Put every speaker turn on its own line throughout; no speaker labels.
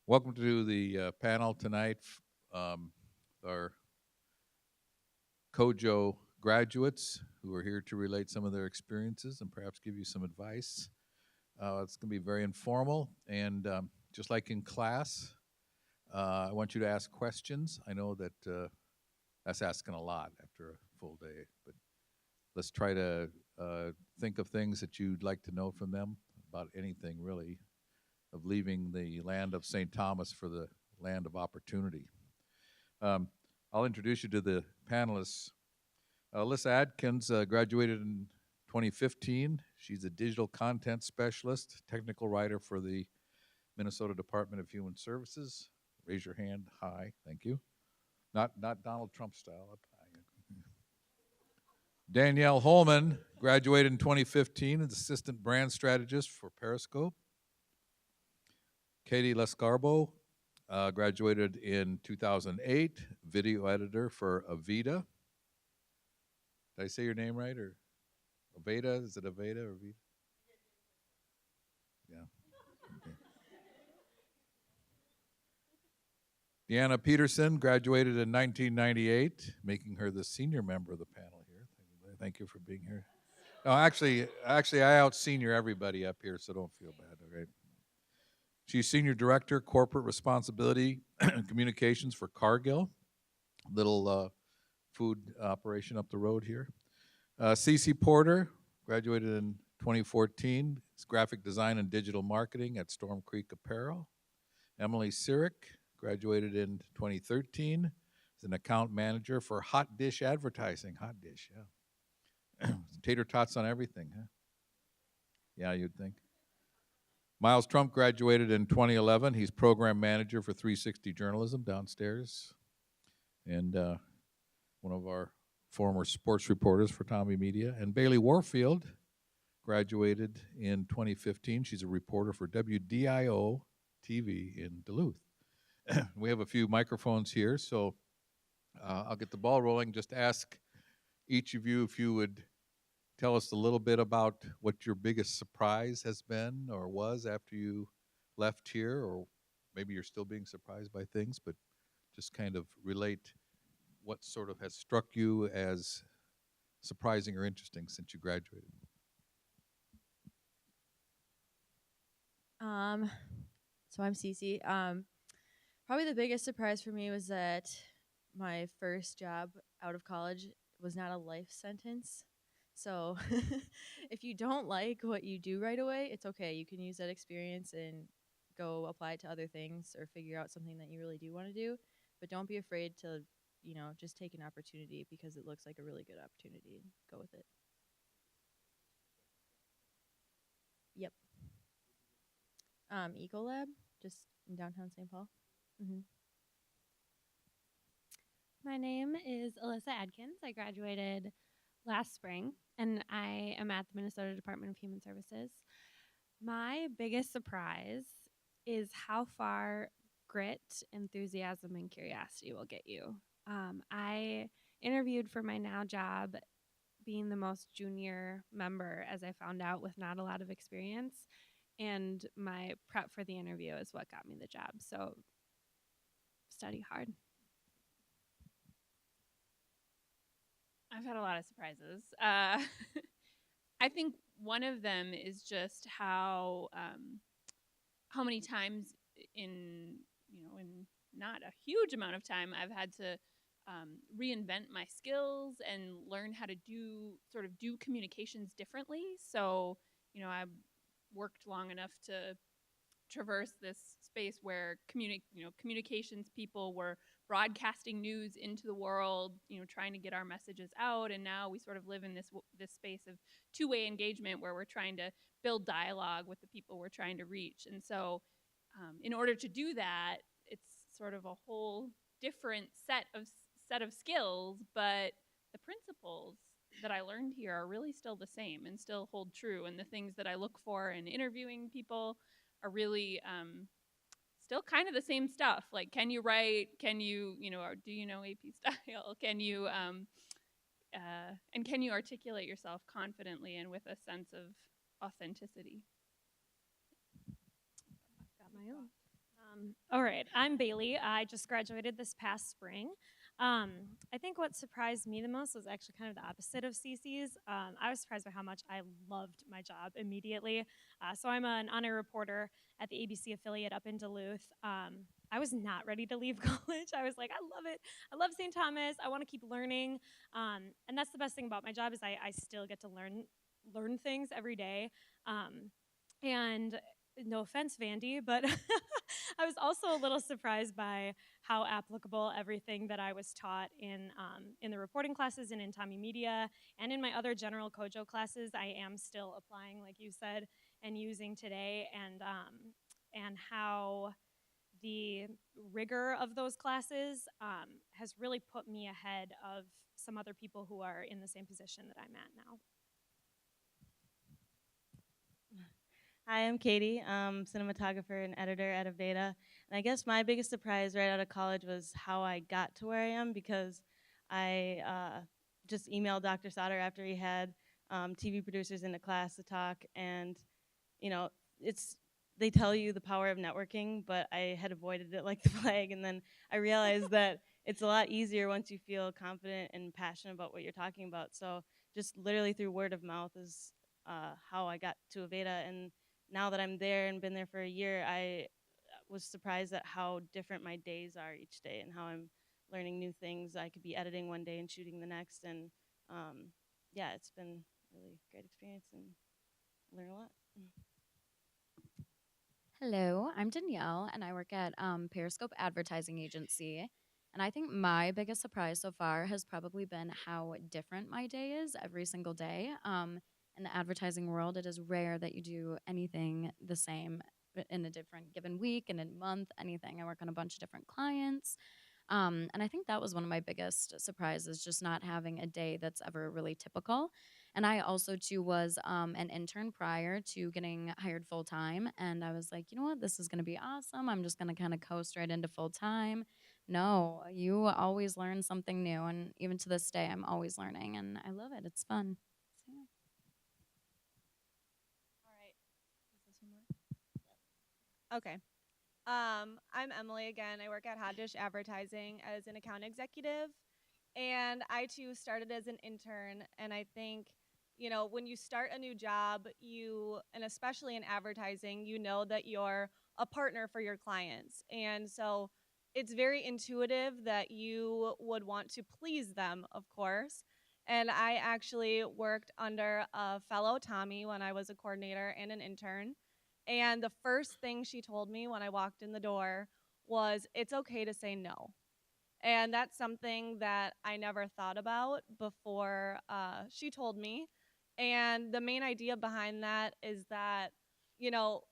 Welcome to the panel tonight. Our COJO graduates who are here to relate some of their experiences and perhaps give you some advice. It's going to be very informal, and just like in class, I want you to ask questions. I know that that's asking a lot after a full day, but let's try to think of things that you'd like to know from them about anything, really, of leaving the land of St. Thomas for the land of opportunity. I'll introduce you to the panelists. Alyssa Adkins graduated in 2015. She's a digital content specialist, technical writer for the Minnesota Department of Human Services. Raise your hand high, thank you. Not Donald Trump style, up high. Danielle Holman graduated in 2015 as assistant brand strategist for Periscope. Katie Lescarbo graduated in 2008, video editor for Aveda. Did I say your name right, or Aveda? Is it Aveda or Aveda? Yeah. Okay. Deanna Peterson graduated in 1998, making her the senior member of the panel here. Thank you for being here. No, actually, I out-senior everybody up here, so don't feel bad, okay? She's Senior Director, Corporate Responsibility and Communications for Cargill, little food operation up the road here. Cece Porter graduated in 2014. It's graphic design and digital marketing at Storm Creek Apparel. Emily Sirik graduated in 2013 as an account manager for Hot Dish Advertising. Hot Dish, yeah. Tater tots on everything, huh? Yeah, you'd think. Miles Trump graduated in 2011. He's program manager for 360 Journalism downstairs, and one of our former sports reporters for Tommy Media. And Bailey Warfield graduated in 2015. She's a reporter for WDIO TV in Duluth. We have a few microphones here, so I'll get the ball rolling. Just ask each of you if you would tell us a little bit about what your biggest surprise has been or was after you left here, or maybe you're still being surprised by things, but just kind of relate what sort of has struck you as surprising or interesting since you graduated.
So I'm Cece. Probably the biggest surprise for me was that my first job out of college was not a life sentence. So if you don't like what you do right away, it's okay. You can use that experience and go apply it to other things or figure out something that you really do want to do. But don't be afraid to, just take an opportunity because it looks like a really good opportunity and go with it. Yep. Ecolab, just in downtown St. Paul. Mm-hmm.
My name is Alyssa Adkins. I graduated last spring, and I am at the Minnesota Department of Human Services. My biggest surprise is how far grit, enthusiasm, and curiosity will get you. I interviewed for my now job being the most junior member, as I found out, with not a lot of experience. And my prep for the interview is what got me the job. So study hard.
I've had a lot of surprises. I think one of them is just how many times in not a huge amount of time I've had to reinvent my skills and learn how to do communications differently. So, I worked long enough to traverse this space where communications people were broadcasting news into the world, trying to get our messages out. And now we sort of live in this space of two-way engagement where we're trying to build dialogue with the people we're trying to reach. And so in order to do that, it's sort of a whole different set of skills, but the principles that I learned here are really still the same and still hold true. And the things that I look for in interviewing people are really still kind of the same stuff. Like, can you write? Can you, or do you know AP style? Can you, and can you articulate yourself confidently and with a sense of authenticity?
Got my own.
All right, I'm Bailey. I just graduated this past spring. I think what surprised me the most was actually kind of the opposite of Cece's. I was surprised by how much I loved my job immediately. So I'm an on-air reporter at the ABC affiliate up in Duluth. I was not ready to leave college. I was like, I love it. I love St. Thomas. I want to keep learning. And that's the best thing about my job is I still get to learn things every day. And no offense, Vandy, but I was also a little surprised by how applicable everything that I was taught in the reporting classes and in Tommy Media and in my other general COJO classes, I am still applying, like you said, and using today, and how the rigor of those classes has really put me ahead of some other people who are in the same position that I'm at now.
Hi, I'm Katie, cinematographer and editor at Aveda. And I guess my biggest surprise right out of college was how I got to where I am, because I just emailed Dr. Sauter after he had TV producers in the class to talk. And, you know, they tell you the power of networking, but I had avoided it like the plague. And then I realized that it's a lot easier once you feel confident and passionate about what you're talking about. So just literally through word of mouth is how I got to Aveda. And now that I'm there and been there for a year, I was surprised at how different my days are each day and how I'm learning new things. I could be editing one day and shooting the next. And yeah, it's been a really great experience and learn a lot.
Hello, I'm Danielle, and I work at Periscope Advertising Agency. And I think my biggest surprise so far has probably been how different my day is every single day. In the advertising world, it is rare that you do anything the same in a different given week and a month, anything. I work on a bunch of different clients. And I think that was one of my biggest surprises, just not having a day that's ever really typical. And I also, too, was an intern prior to getting hired full time. And I was like, you know what? This is going to be awesome. I'm just going to kind of coast right into full time. No, you always learn something new. And even to this day, I'm always learning. And I love it. It's fun. So, yeah.
All right. Is this one more? Okay. I'm Emily again. I work at Hot Dish Advertising as an account executive. And I too started as an intern. And I think, you know, when you start a new job, and especially in advertising, you know that you're a partner for your clients. And so it's very intuitive that you would want to please them, of course. And I actually worked under a fellow Tommy when I was a coordinator and an intern. And the first thing she told me when I walked in the door was, it's okay to say no. And that's something that I never thought about before she told me. And the main idea behind that is that, you know,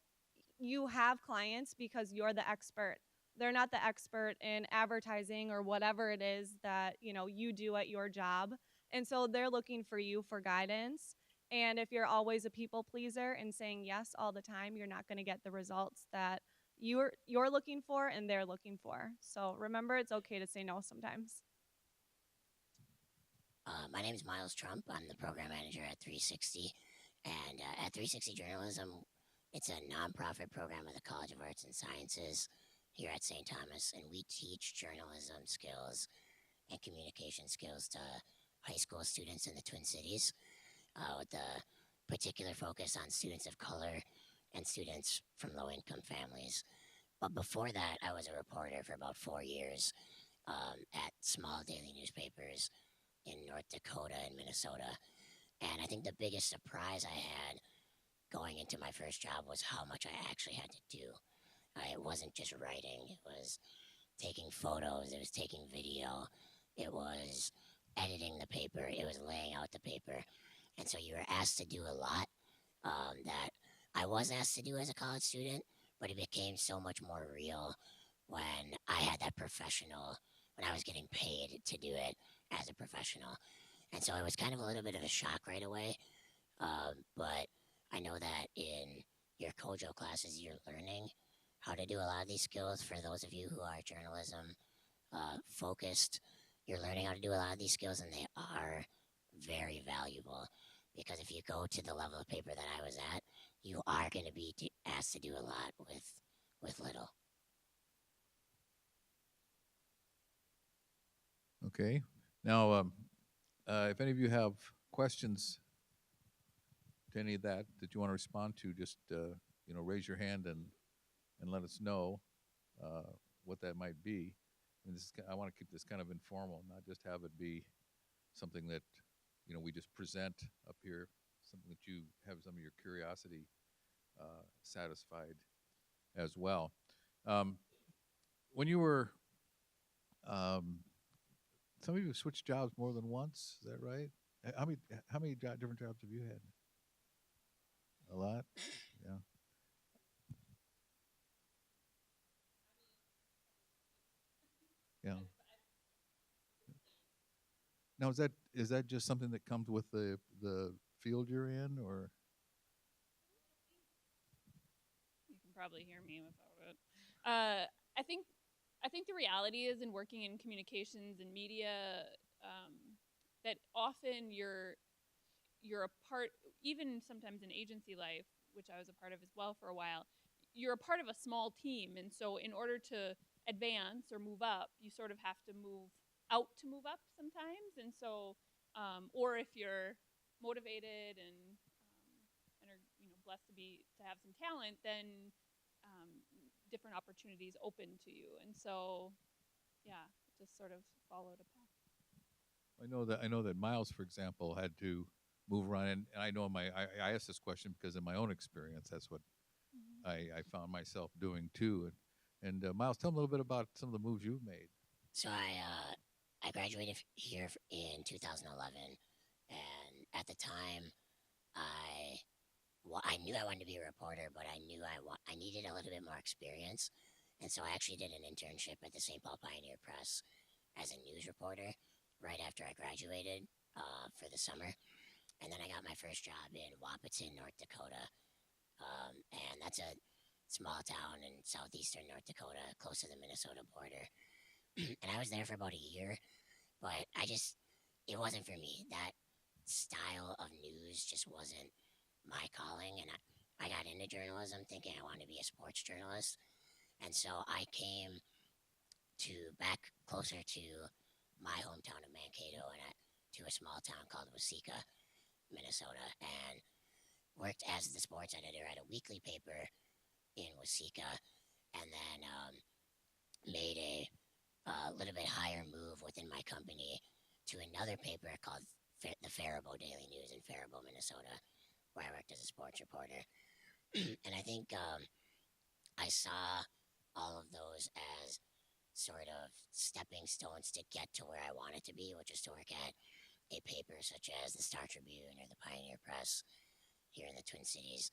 you have clients because you're the expert. They're not the expert in advertising or whatever it is that, you know, you do at your job. And so they're looking for you for guidance. And if you're always a people pleaser and saying yes all the time, you're not going to get the results that you're looking for and they're looking for. So remember, it's okay to say no sometimes.
My name is Miles Trump. I'm the program manager at 360. And at 360 Journalism, it's a nonprofit program of the College of Arts and Sciences here at St. Thomas. And we teach journalism skills and communication skills to high school students in the Twin Cities, with a particular focus on students of color and students from low-income families. But before that, I was a reporter for about 4 years at small daily newspapers in North Dakota and Minnesota. And I think the biggest surprise I had going into my first job was how much I actually had to do. It wasn't just writing. It was taking photos. It was taking video. It was editing the paper. It was laying out the paper. And so you were asked to do a lot that I was asked to do as a college student, but it became so much more real when I had that professional, when I was getting paid to do it as a professional. And so it was kind of a little bit of a shock right away. But I know that in your COJO classes, you're learning how to do a lot of these skills. For those of you who are journalism focused, you're learning how to do a lot of these skills, and they are very valuable. Because if you go to the level of paper that I was at, you are going to be asked to do a lot with little.
Okay. Now, if any of you have questions to any of that you want to respond to, just raise your hand and let us know what that might be. And I want to keep this kind of informal, not just have it be something that we just present up here, something that you have some of your curiosity satisfied as well. When you were, some of you have switched jobs more than once. Is that right? How many different jobs have you had? A lot. Yeah. Yeah. Now, is that just something that comes with the field you're in, or?
You can probably hear me without it. I think the reality is in working in communications and media, that often you're a part, even sometimes in agency life, which I was a part of as well for a while. You're a part of a small team, and so in order to advance or move up, you sort of have to move out to move up sometimes. And so, or if you're motivated and are blessed to have some talent, then different opportunities open to you. And so, yeah, it just sort of followed a path.
I know that Miles, for example, had to move around, and I know I asked this question because in my own experience, that's what I found myself doing too. And Miles, tell me a little bit about some of the moves you've made.
So I graduated here in 2011, and at the time, I knew I wanted to be a reporter, but I knew I needed a little bit more experience, and so I actually did an internship at the St. Paul Pioneer Press as a news reporter right after I graduated for the summer, and then I got my first job in Wahpeton, North Dakota, and that's a small town in southeastern North Dakota, close to the Minnesota border. And I was there for about a year, but it wasn't for me. That style of news just wasn't my calling, and I got into journalism thinking I wanted to be a sports journalist, and so I came back closer to my hometown of Mankato and to a small town called Waseca, Minnesota, and worked as the sports editor at a weekly paper in Waseca, and then made a little bit higher move within my company to another paper called the Faribault Daily News in Faribault, Minnesota, where I worked as a sports reporter. And I think I saw all of those as sort of stepping stones to get to where I wanted to be, which is to work at a paper such as the Star Tribune or the Pioneer Press here in the Twin Cities.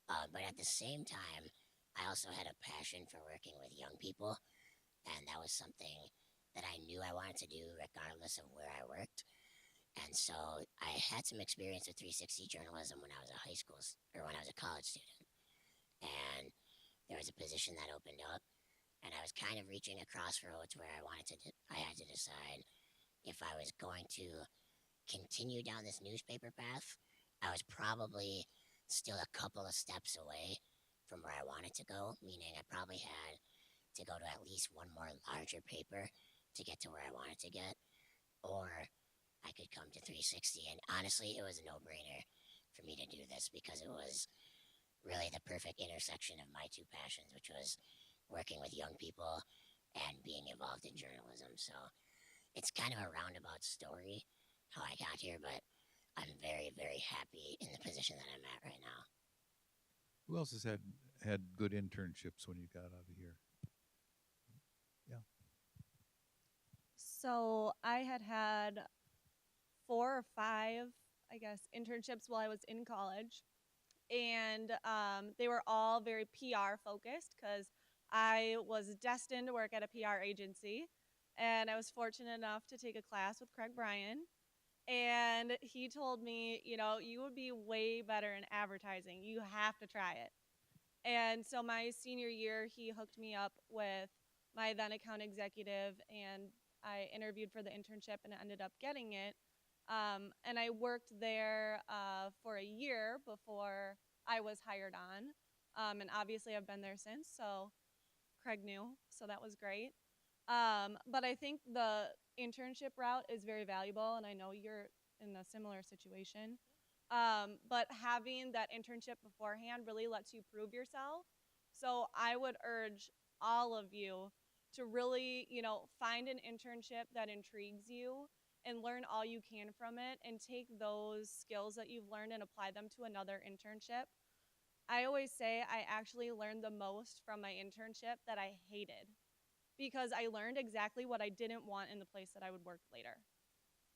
But at the same time, I also had a passion for working with young people, and that was something that I knew I wanted to do regardless of where I worked. And so I had some experience with 360 journalism when I was when I was a college student. And there was a position that opened up, and I was kind of reaching a crossroads where I had to decide if I was going to continue down this newspaper path. I was probably still a couple of steps away from where I wanted to go, meaning I probably had to go to at least one more larger paper to get to where I wanted to get, or I could come to 360. And honestly, it was a no-brainer for me to do this because it was really the perfect intersection of my two passions, which was working with young people and being involved in journalism. So it's kind of a roundabout story how I got here, but I'm very, very happy in the position that I'm at right now.
Who else has had good internships when you got out of here? Yeah.
So I had 4 or 5, I guess, internships while I was in college. And they were all very PR focused because I was destined to work at a PR agency. And I was fortunate enough to take a class with Craig Bryan. And he told me, you would be way better in advertising. You have to try it. And so my senior year, he hooked me up with my then account executive, and I interviewed for the internship and ended up getting it. And I worked there for a year before I was hired on. And obviously I've been there since, so Craig knew, so that was great. But I think the internship route is very valuable, and I know you're in a similar situation. But having that internship beforehand really lets you prove yourself. So I would urge all of you to really, find an internship that intrigues you and learn all you can from it and take those skills that you've learned and apply them to another internship. I always say I actually learned the most from my internship that I hated because I learned exactly what I didn't want in the place that I would work later.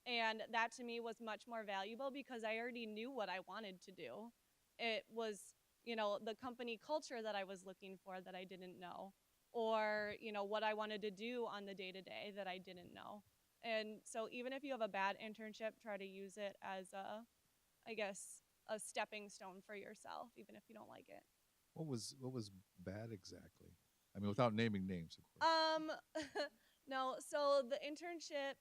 And that to me was much more valuable because I already knew what I wanted to do. It was, the company culture that I was looking for that I didn't know, or, what I wanted to do on the day to day that I didn't know. And so even if you have a bad internship, try to use it as I guess, a stepping stone for yourself, even if you don't like it.
What was bad exactly? I mean, without naming names, of course.
No, so the internship,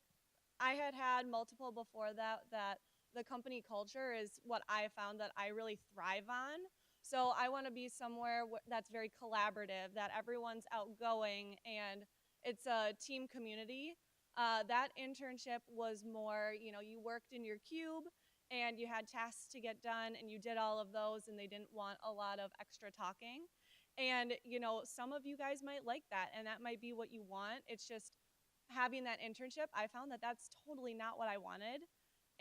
I had multiple before that the company culture is what I found that I really thrive on. So I want to be somewhere that's very collaborative, that everyone's outgoing, and it's a team community. That internship was more, you worked in your cube and you had tasks to get done and you did all of those and they didn't want a lot of extra talking. And, some of you guys might like that and that might be what you want. It's just having that internship, I found that that's totally not what I wanted.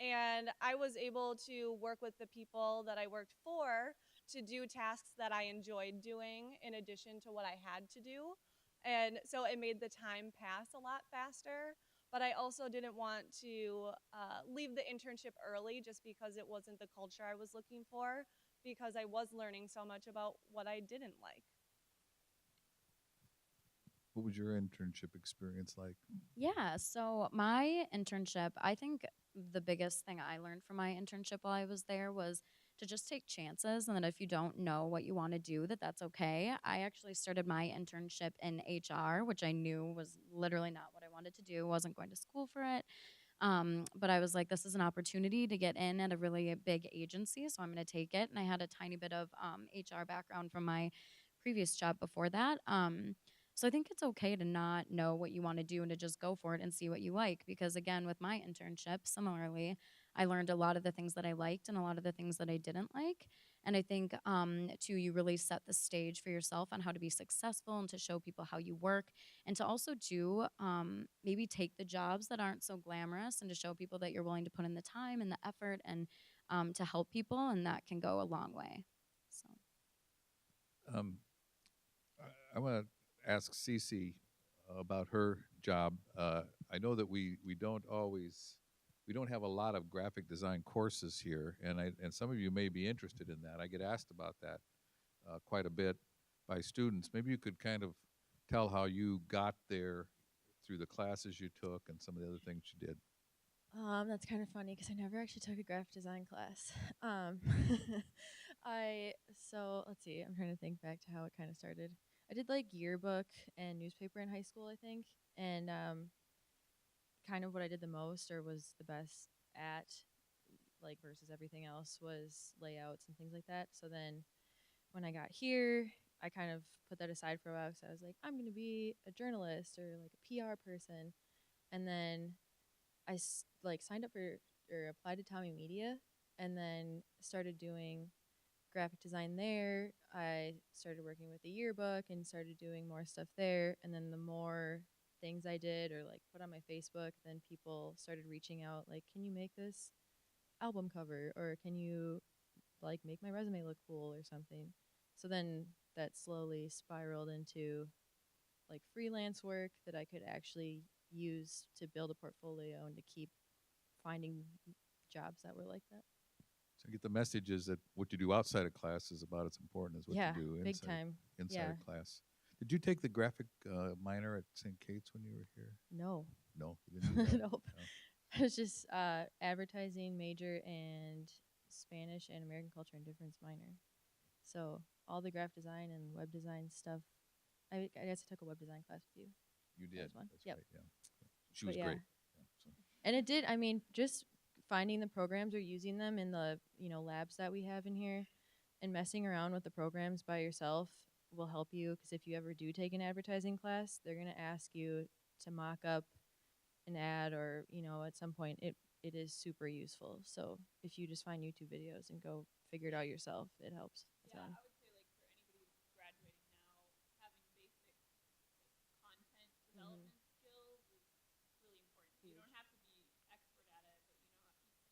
And I was able to work with the people that I worked for to do tasks that I enjoyed doing in addition to what I had to do. And so it made the time pass a lot faster. But I also didn't want to leave the internship early just because it wasn't the culture I was looking for, because I was learning so much about what I didn't like.
What was your internship experience like?
Yeah, so my internship, I think the biggest thing I learned from my internship while I was there was to just take chances, and that if you don't know what you want to do, that's okay. I actually started my internship in HR, which I knew was literally not what I wanted to do. Wasn't going to school for it. But I was like, this is an opportunity to get in at a really big agency, so I'm going to take it. And I had a tiny bit of HR background from my previous job before that. So I think it's okay to not know what you want to do and to just go for it and see what you like. Because again, with my internship, similarly, I learned a lot of the things that I liked and a lot of the things that I didn't like. And I think, too, you really set the stage for yourself on how to be successful and to show people how you work, and to also do maybe take the jobs that aren't so glamorous and to show people that you're willing to put in the time and the effort and to help people, and that can go a long way. So.
Um, I want to ask Cece about her job. I know that we don't have a lot of graphic design courses here, and some of you may be interested in that. I get asked about that quite a bit by students. Maybe you could kind of tell how you got there through the classes you took and some of the other things you did.
That's kind of funny because I never actually took a graphic design class. Let's see. I'm trying to think back to how it kind of started. I did like yearbook and newspaper in high school, I think, and kind of what I did the most or was the best at, like versus everything else, was layouts and things like that. So then when I got here, I kind of put that aside for a while because I was like, I'm going to be a journalist or like a PR person, and then I signed up for or applied to Tommy Media, and then started doing graphic design there. I started working with the yearbook and started doing more stuff there. And then the more things I did or like put on my Facebook, then people started reaching out like, can you make this album cover, or can you like make my resume look cool or something? So then that slowly spiraled into like freelance work that I could actually use to build a portfolio and to keep finding jobs that were like that.
So I get the message is that what you do outside of class is about as important as what
Yeah,
you do
big time.
inside
Yeah.
of class. Did you take the graphic minor at St. Kate's when you were here?
No.
No, you didn't do that.
Nope.
No.
It was just advertising major and Spanish and American culture and difference minor. So all the graphic design and web design stuff. I guess I took a web design class with you.
You
That
did.
was one.
That's
Yep.
right. Yeah. She was
But yeah.
great. Yeah, so.
And it did. I mean, just finding the programs or using them in the labs that we have in here, and messing around with the programs by yourself will help you. Because if you ever do take an advertising class, they're gonna ask you to mock up an ad, or at some point it is super useful. So if you just find YouTube videos and go figure it out yourself, it helps a ton.
I would say like for anybody who's graduating now, having basic content development skills is really important. You don't have to be expert at it, but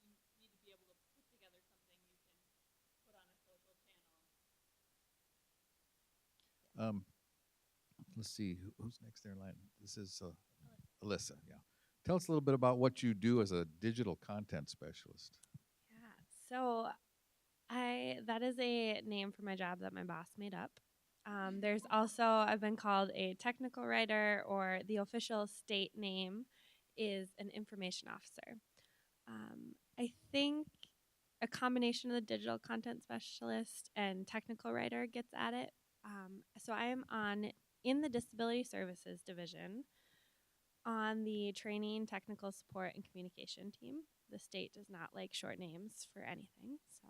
you need to be able to put together something you can put on a social channel.
Let's see, who's next there in line? This is Alyssa, yeah. Tell us a little bit about what you do as a digital content specialist.
Yeah. So that is a name for my job that my boss made up. There's also, I've been called a technical writer, or the official state name is an information officer. I think a combination of the digital content specialist and technical writer gets at it. So I am in the disability services division on the training, technical support, and communication team. The state does not like short names for anything. So,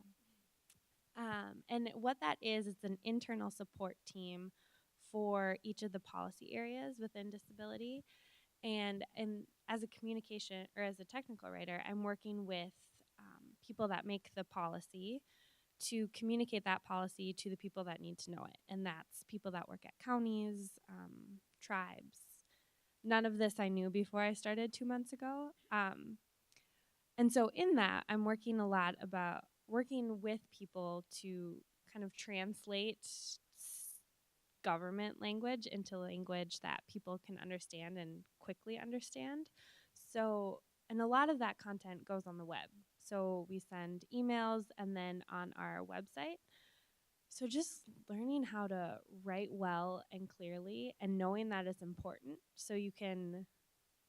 and what that is, it's an internal support team for each of the policy areas within disability. And as a communication or as a technical writer, I'm working with people that make the policy to communicate that policy to the people that need to know it. And that's people that work at counties, tribes. None of this I knew before I started 2 months ago. And so in that, I'm working a lot about working with people to kind of translate government language into language that people can understand and quickly understand. So, and a lot of that content goes on the web. So we send emails and then on our website. So just learning how to write well and clearly, and knowing that is important so you can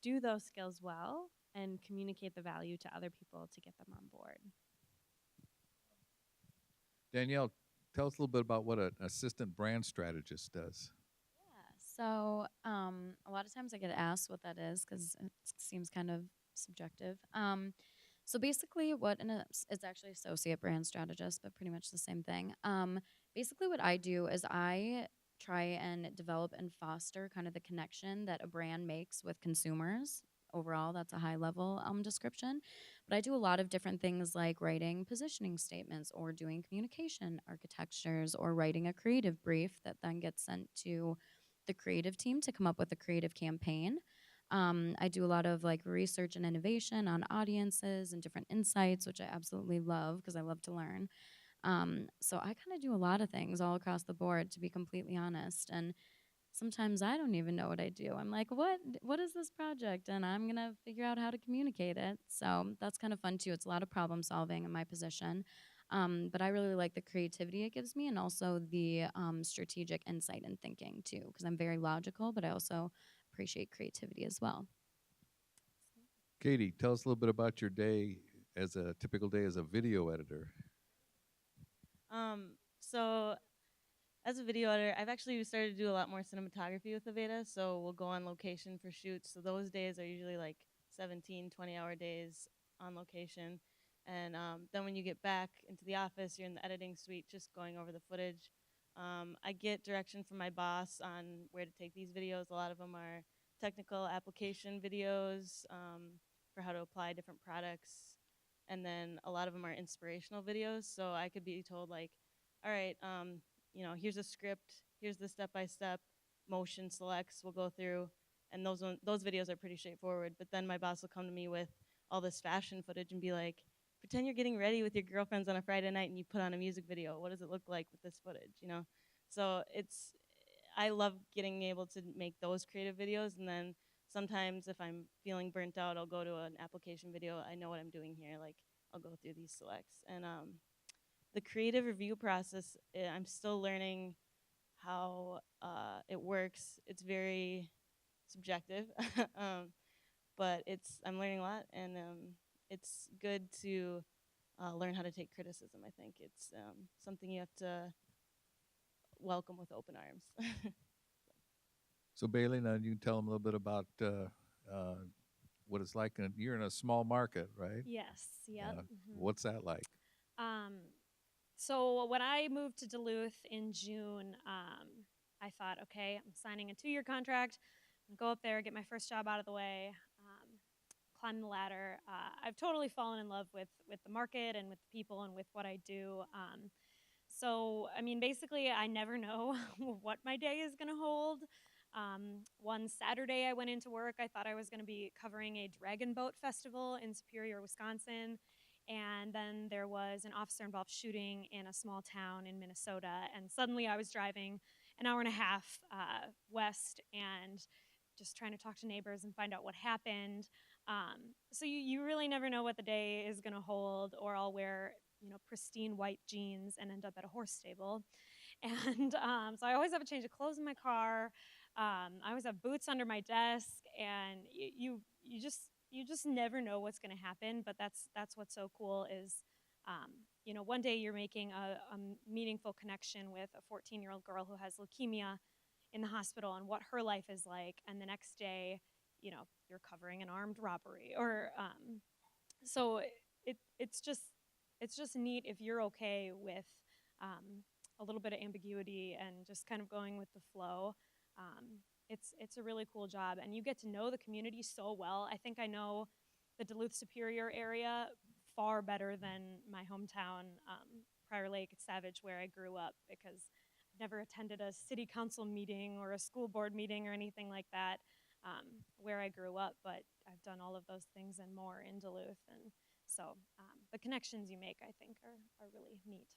do those skills well and communicate the value to other people to get them on board.
Danielle, tell us a little bit about what an assistant brand strategist does.
So a lot of times I get asked what that is because it seems kind of subjective. So basically it's actually associate brand strategist, but pretty much the same thing. Basically what I do is I try and develop and foster kind of the connection that a brand makes with consumers. Overall, that's a high level description. But I do a lot of different things like writing positioning statements or doing communication architectures or writing a creative brief that then gets sent to the creative team to come up with a creative campaign. I do a lot of like research and innovation on audiences and different insights, which I absolutely love because I love to learn. So I kind of do a lot of things all across the board, to be completely honest. And sometimes I don't even know what I do. I'm like, what is this project? And I'm going to figure out how to communicate it. So that's kind of fun too. It's a lot of problem solving in my position. But I really like the creativity it gives me, and also the strategic insight and thinking too, because I'm very logical, but I also appreciate creativity as well.
Katie, tell us a little bit about your day, as a typical day as a video editor.
So as a video editor, I've actually started to do a lot more cinematography with Aveda, so we'll go on location for shoots. So those days are usually like 17, 20-hour days on location. And then when you get back into the office, you're in the editing suite just going over the footage. I get direction from my boss on where to take these videos. A lot of them are technical application videos for how to apply different products. And then a lot of them are inspirational videos. So I could be told like, all right, here's a script, here's the step-by-step motion selects we'll go through. And those videos are pretty straightforward. But then my boss will come to me with all this fashion footage and be like, pretend you're getting ready with your girlfriends on a Friday night and you put on a music video. What does it look like with this footage, So I love getting able to make those creative videos. And then sometimes if I'm feeling burnt out, I'll go to an application video. I know what I'm doing here. Like, I'll go through these selects. And the creative review process, I'm still learning how it works. It's very subjective, but I'm learning a lot, and it's good to learn how to take criticism. I think it's something you have to welcome with open arms.
So Bailey, now you can tell them a little bit about what it's like. You're in a small market, right?
Yes. Yep.
What's that like?
So when I moved to Duluth in June, I thought, okay, I'm signing a 2-year contract. go up there, get my first job out of the way, climb the ladder. I've totally fallen in love with the market and with the people and with what I do. So, I mean, basically, I never know what my day is going to hold. One Saturday, I went into work. I thought I was going to be covering a dragon boat festival in Superior, Wisconsin. And then there was an officer involved shooting in a small town in Minnesota. And suddenly I was driving an hour and a half west and just trying to talk to neighbors and find out what happened. So you really never know what the day is going to hold, or I'll wear pristine white jeans and end up at a horse stable. And so I always have a change of clothes in my car. I always have boots under my desk, and you just never know what's going to happen. But that's what's so cool is, one day you're making a meaningful connection with a 14-year-old girl who has leukemia in the hospital and what her life is like, and the next day, you're covering an armed robbery, or so it's just neat if you're okay with a little bit of ambiguity and just kind of going with the flow. It's a really cool job, and you get to know the community so well. I think I know the Duluth Superior area far better than my hometown, Prior Lake, Savage, where I grew up, because I've never attended a city council meeting or a school board meeting or anything like that where I grew up, but I've done all of those things and more in Duluth, and so the connections you make, I think, are really neat.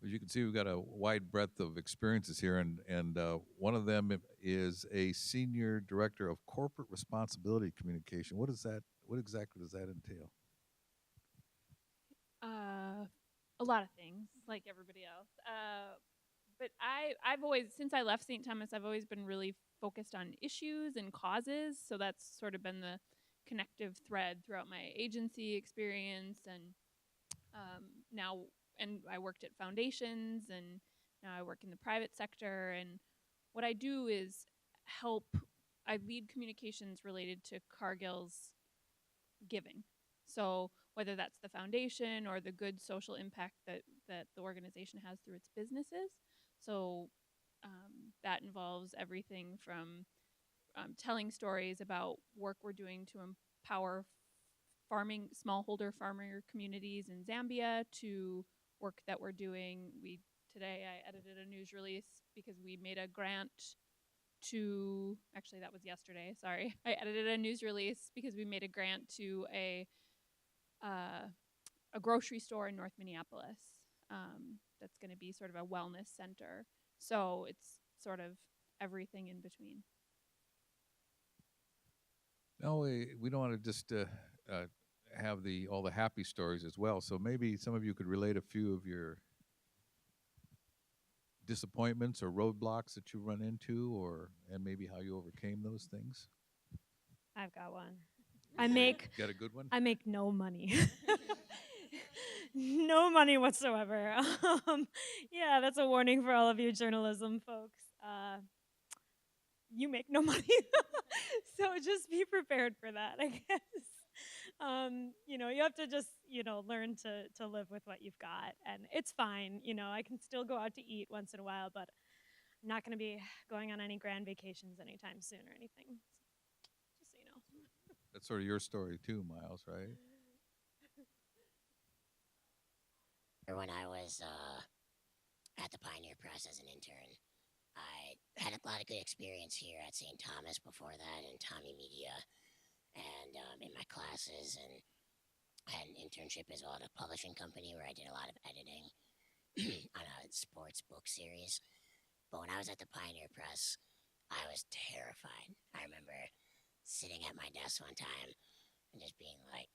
As you can see, we've got a wide breadth of experiences here, and one of them is a senior director of corporate responsibility communication. What is that? What exactly does that entail?
A lot of things, like everybody else. But I've always, since I left St. Thomas, I've always been really focused on issues and causes. So that's sort of been the connective thread throughout my agency experience, and now. And I worked at foundations, and now I work in the private sector. And what I do is I lead communications related to Cargill's giving. So whether that's the foundation or the good social impact that the organization has through its businesses. So that involves everything from telling stories about work we're doing to empower smallholder farmer communities in Zambia, to work that we're doing. Today I edited a news release because we made a grant to, actually that was yesterday, sorry. I edited a news release because we made a grant to a grocery store in North Minneapolis that's going to be sort of a wellness center. So it's sort of everything in between.
No, we don't want to just have all the happy stories as well. So maybe some of you could relate a few of your disappointments or roadblocks that you run into, and maybe how you overcame those things.
I've got one. I make
Got a good one?
I make no money. No money whatsoever. Yeah, that's a warning for all of you journalism folks. You make no money. So just be prepared for that, I guess. You have to just, learn to live with what you've got, and it's fine. I can still go out to eat once in a while, but I'm not going to be going on any grand vacations anytime soon or anything. Just so you know.
That's sort of your story too, Miles, right?
When I was at the Pioneer Press as an intern, I had a lot of good experience here at St. Thomas before that, in Tommy Media, and in my classes, and I had an internship as well at a publishing company where I did a lot of editing on a sports book series. But when I was at the Pioneer Press, I was terrified. I remember sitting at my desk one time and just being like,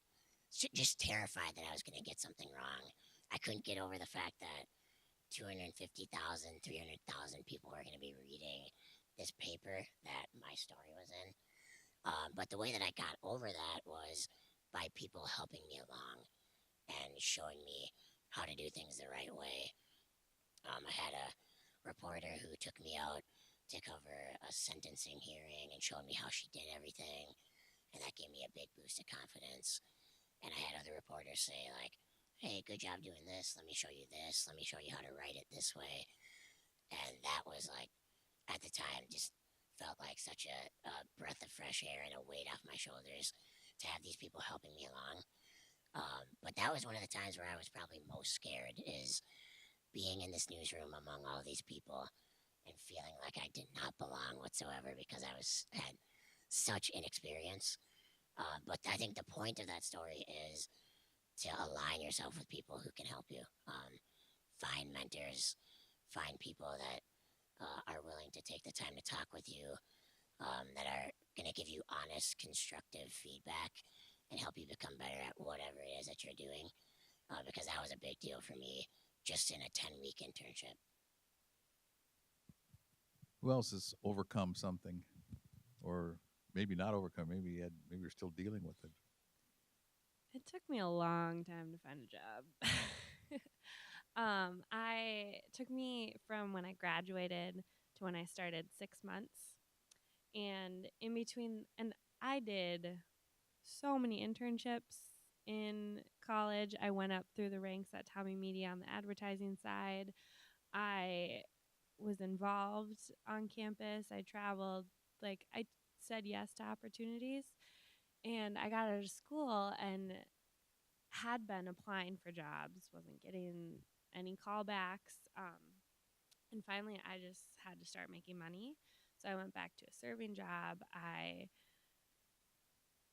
just terrified that I was going to get something wrong. I couldn't get over the fact that 250,000, 300,000 people were going to be reading this paper that my story was in. But the way that I got over that was by people helping me along and showing me how to do things the right way. I had a reporter who took me out to cover a sentencing hearing and showed me how she did everything, and that gave me a big boost of confidence. And I had other reporters say, like, hey, good job doing this. Let me show you this. Let me show you how to write it this way. And that was, like, at the time, just felt like such a breath of fresh air and a weight off my shoulders to have these people helping me along. But that was one of the times where I was probably most scared, is being in this newsroom among all these people and feeling like I did not belong whatsoever because I had such inexperience. But I think the point of that story is to align yourself with people who can help you. Find mentors, find people that are willing to take the time to talk with you, that are going to give you honest, constructive feedback and help you become better at whatever it is that you're doing. Because that was a big deal for me just in a 10-week internship.
Who else has overcome something, or maybe not overcome? Maybe maybe you're still dealing with it.
It took me a long time to find a job. I took me from when I graduated to when I started 6 months, and in between, and I did so many internships in college. I went up through the ranks at Tommy Media on the advertising side. I was involved on campus. I traveled. Like, I said yes to opportunities, and I got out of school and had been applying for jobs, wasn't getting any callbacks. And finally, I just had to start making money. So I went back to a serving job. I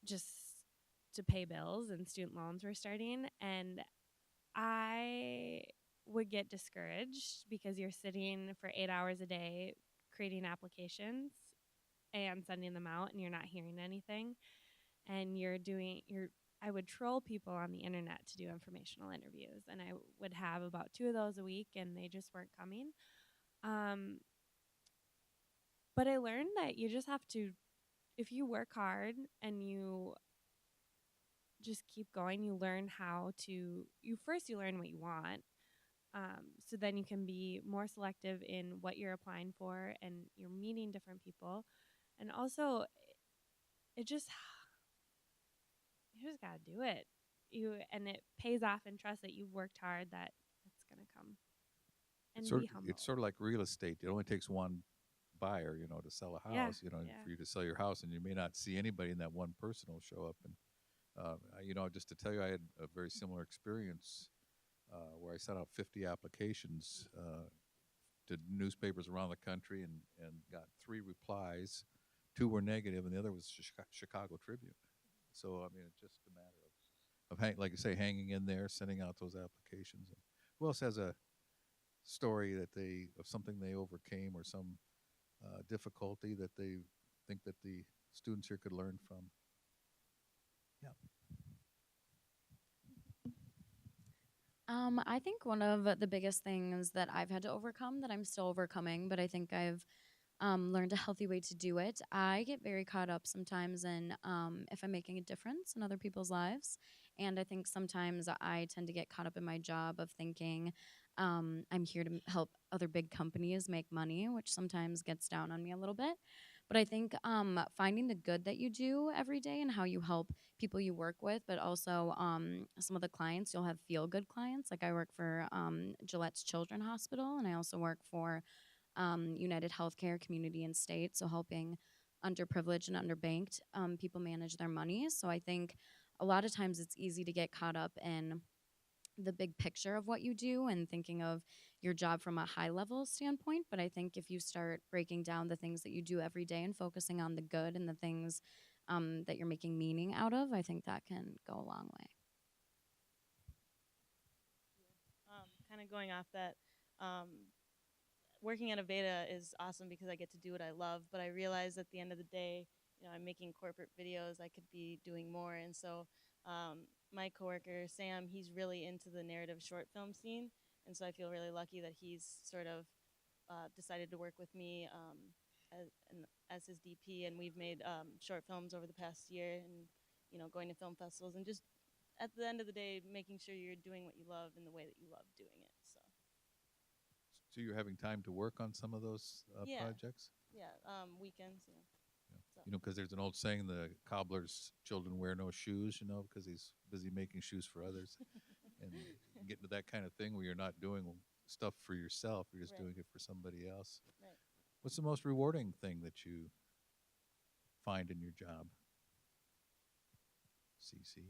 just to pay bills, and student loans were starting. And I would get discouraged because you're sitting for 8 hours a day creating applications and sending them out, and you're not hearing anything. And I would troll people on the internet to do informational interviews, and I would have about 2 of those a week, and they just weren't coming. But I learned that you just have to, if you work hard and you just keep going, you learn you learn what you want. So then you can be more selective in what you're applying for, and you're meeting different people. And also, you just gotta do it. And it pays off, and trust that you've worked hard, that it's gonna come. And be humble.
It's sort of like real estate. It only takes one buyer, to sell a
Yeah,
house,
yeah.
for you to sell your house, and you may not see anybody, and that one person will show up. And just to tell you, I had a very similar experience where I sent out 50 applications to newspapers around the country, and got 3 replies. 2 were negative, and the other was Chicago Tribune. So I mean, it's just a matter of like you say, hanging in there, sending out those applications. And who else has a story of something they overcame, or some difficulty that they think that the students here could learn from? Yeah.
I think one of the biggest things that I've had to overcome, that I'm still overcoming, but I think I've learned a healthy way to do it. I get very caught up sometimes in if I'm making a difference in other people's lives. And I think sometimes I tend to get caught up in my job of thinking I'm here to help other big companies make money, which sometimes gets down on me a little bit. But I think finding the good that you do every day and how you help people you work with, but also some of the clients, you'll have feel-good clients. Like I work for Gillette's Children's Hospital, and I also work for United Healthcare Community and State, so helping underprivileged and underbanked people manage their money. So I think a lot of times it's easy to get caught up in the big picture of what you do and thinking of your job from a high level standpoint. But I think if you start breaking down the things that you do every day and focusing on the good and the things that you're making meaning out of, I think that can go a long way.
Kind of going off that, working at Aveda is awesome because I get to do what I love, but I realize at the end of the day, I'm making corporate videos, I could be doing more. And so my coworker, Sam, he's really into the narrative short film scene. And so I feel really lucky that he's sort of decided to work with me as his DP. And we've made short films over the past year, and, going to film festivals, and just at the end of the day, making sure you're doing what you love in the way that you love doing it.
So you're having time to work on some of those
Yeah.
projects?
Yeah, weekends, So.
Because there's an old saying, the cobbler's children wear no shoes, because he's busy making shoes for others. And getting to that kind of thing where you're not doing stuff for yourself, you're just
Right.
doing it for somebody else.
Right.
What's the most rewarding thing that you find in your job? CC?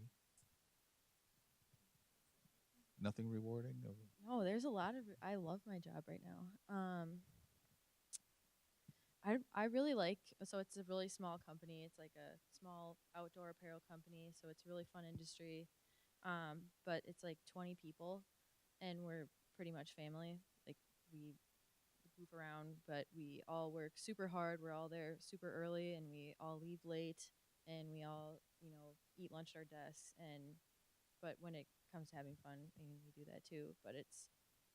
Nothing rewarding?
No, there's a lot of. I love my job right now. I really like. So it's a really small company. It's like a small outdoor apparel company. So it's a really fun industry. But it's like 20 people, and we're pretty much family. Like we goof around, but we all work super hard. We're all there super early, and we all leave late, and we all eat lunch at our desks. But when it comes to having fun, we do that too. But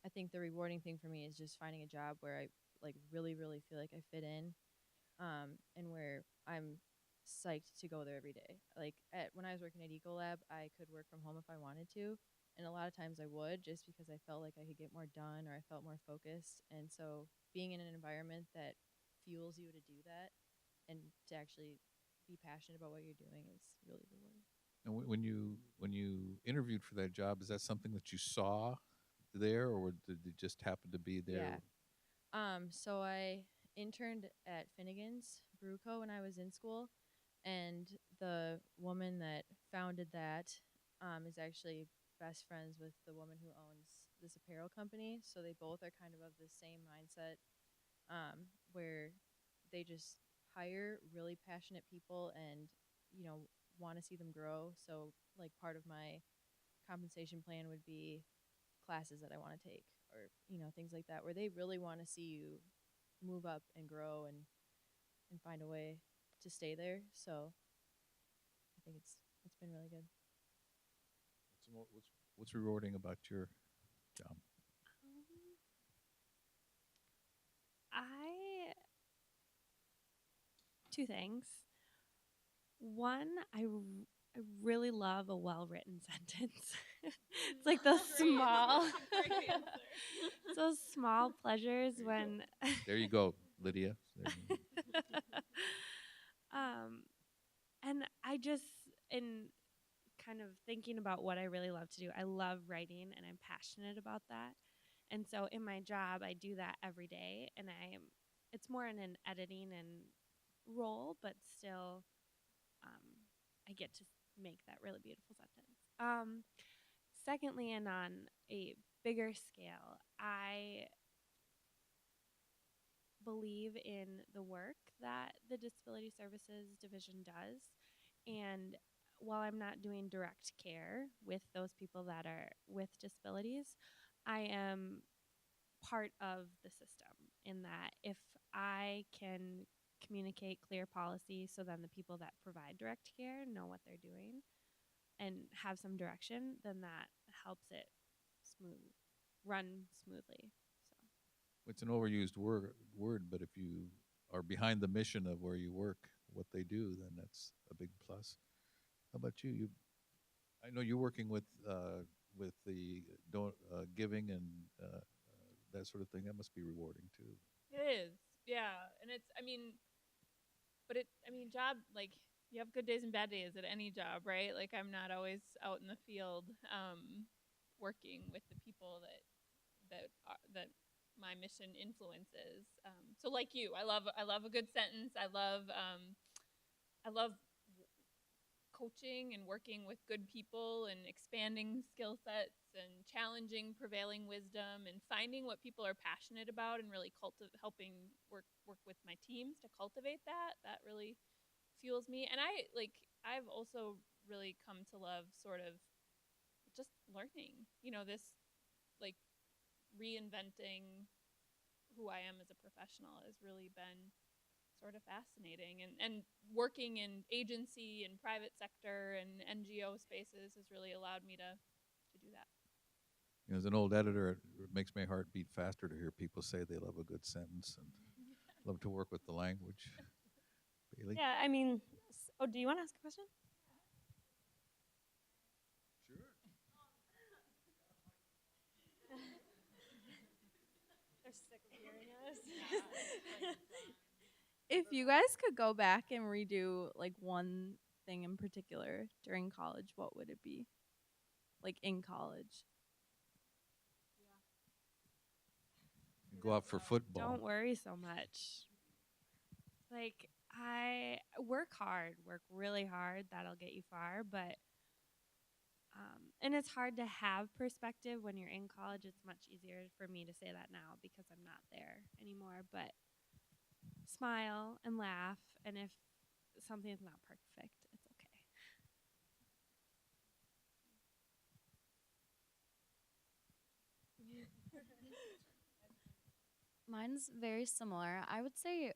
I think the rewarding thing for me is just finding a job where I like really, really feel like I fit in, and where I'm psyched to go there every day. Like when I was working at Ecolab, I could work from home if I wanted to, and a lot of times I would just because I felt like I could get more done or I felt more focused. And so being in an environment that fuels you to do that and to actually be passionate about what you're doing is really rewarding.
And when you interviewed for that job, is that something that you saw there, or did it just happen to be there?
Yeah. So I interned at Finnegan's Brew Co. when I was in school, and the woman that founded that is actually best friends with the woman who owns this apparel company. So they both are kind of the same mindset, where they just hire really passionate people and want to see them grow. So like part of my compensation plan would be classes that I want to take, or things like that, where they really want to see you move up and grow and find a way to stay there. So I think it's been really good.
What's rewarding about your job?
Two things. One, I really love a well-written sentence. It's like those small, it's those small pleasures when.
There you go, Lydia.
And I just, in kind of thinking about what I really love to do, I love writing and I'm passionate about that. And so in my job, I do that every day, and it's more in an editing and role, but still, I get to make that really beautiful sentence. Secondly, and on a bigger scale, I believe in the work that the Disability Services Division does. And while I'm not doing direct care with those people that are with disabilities, I am part of the system in that if I can communicate clear policy so then the people that provide direct care know what they're doing and have some direction, then that helps it run smoothly. So
It's an overused word, but if you are behind the mission of where you work, what they do, then that's a big plus. How about you? I know you're working with the giving and that sort of thing. That must be rewarding too.
It is, yeah. And job, like, you have good days and bad days at any job, right? Like, I'm not always out in the field working with the people that my mission influences. So like you, I love a good sentence. I love coaching and working with good people and expanding skill sets and challenging prevailing wisdom and finding what people are passionate about and really helping work with my teams to cultivate that really fuels me. And I've also really come to love sort of just learning, this like reinventing who I am as a professional has really been sort of fascinating, and working in agency and private sector and NGO spaces has really allowed me to do that.
As an old editor, it makes my heart beat faster to hear people say they love a good sentence and love to work with the language. Bailey?
Yeah, I mean, do you want to ask a question?
Sure.
They're sick of hearing us.
If you guys could go back and redo like one thing in particular during college, what would it be? Like in college?
Go out for football.
Don't worry so much. Like, I work hard, work really hard. That'll get you far. But, and it's hard to have perspective when you're in college. It's much easier for me to say that now because I'm not there anymore. But smile and laugh. And if something's not perfect, it's okay.
Mine's very similar. I would say